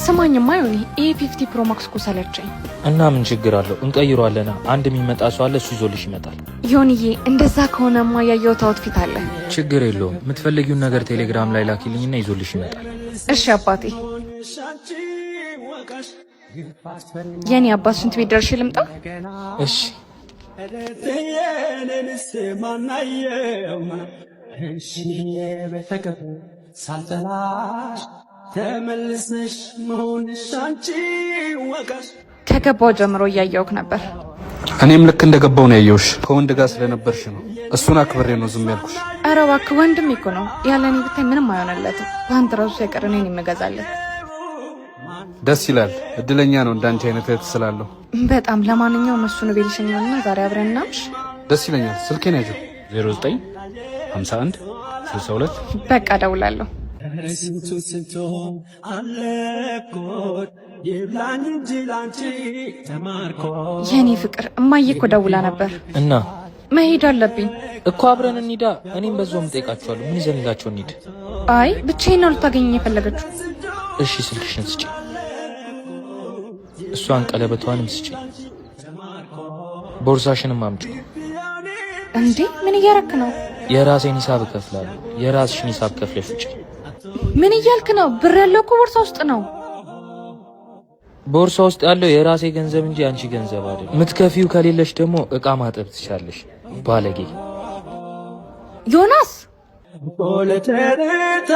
ሰማኝማ ይሁን A50 Pro Max እኮ ሰለቸኝ። እና ምን ችግር አለው? እንቀይሯለና አንድ የሚመጣ ሰው አለ፣ እሱ ይዞልሽ ይመጣል። ይሁንዬ እንደዛ ከሆነማ ያየሁት አውትፊት አለ። ችግር የለውም። የምትፈልጊውን ነገር ቴሌግራም ላይ ላኪልኝና ይዞልሽ ይመጣል። እሺ አባቴ። የኔ አባት ሽንት ቤት ደርሼ ልምጣ? እሺ ተመልሰሽ መሆንሽ አንቺ ወቀሽ ከገባው ጀምሮ እያየሁህ ነበር። እኔም ልክ እንደገባው ነው ያየሁሽ። ከወንድ ጋር ስለነበርሽ ነው። እሱን አክብሬ ነው ዝም ያልኩሽ። ኧረ እባክህ ወንድም እኮ ነው። ያለኔ ብታይ ምንም አይሆንለትም። በአንተ ራሱ ሳይቀር እኔን ይመገዛለት። ደስ ይላል። እድለኛ ነው እንዳንቺ አይነት እህት ስላለው። በጣም ለማንኛውም እሱን ቤልሽኝና ዛሬ አብረን እናምሽ። ደስ ይለኛል። ስልኬን ያዡ 09 51 62 በቃ እደውላለሁ። ስንቱ አለኮት ይብላኝ እንጂ ላንቺ ተማርኮ የኔ ፍቅር እማዬ እኮ ደውላ ነበር እና መሄድ አለብኝ እኮ አብረን እንሂዳ። እኔም በዛውም ጠይቃቸዋለሁ። ምን ይዘንላቸው እንሂድ? አይ ብቻዬን ነው ልታገኘኝ የፈለገችው። እሺ ስልክሽን ስጪ፣ እሷን ቀለበቷንም ስጪ፣ ቦርሳሽንም አምጪ። እንዴ ምን እያረክ ነው? የራሴን ሂሳብ እከፍላለሁ። የራስሽን ሂሳብ ከፍለሽ ውጪ። ምን እያልክ ነው? ብር ያለው እኮ ቦርሳ ውስጥ ነው። ቦርሳ ውስጥ ያለው የራሴ ገንዘብ እንጂ አንቺ ገንዘብ አይደለም። ምትከፊው ከሌለሽ ደግሞ እቃ ማጠብ ትቻለሽ። ባለጌ ዮናስ ቦለተታ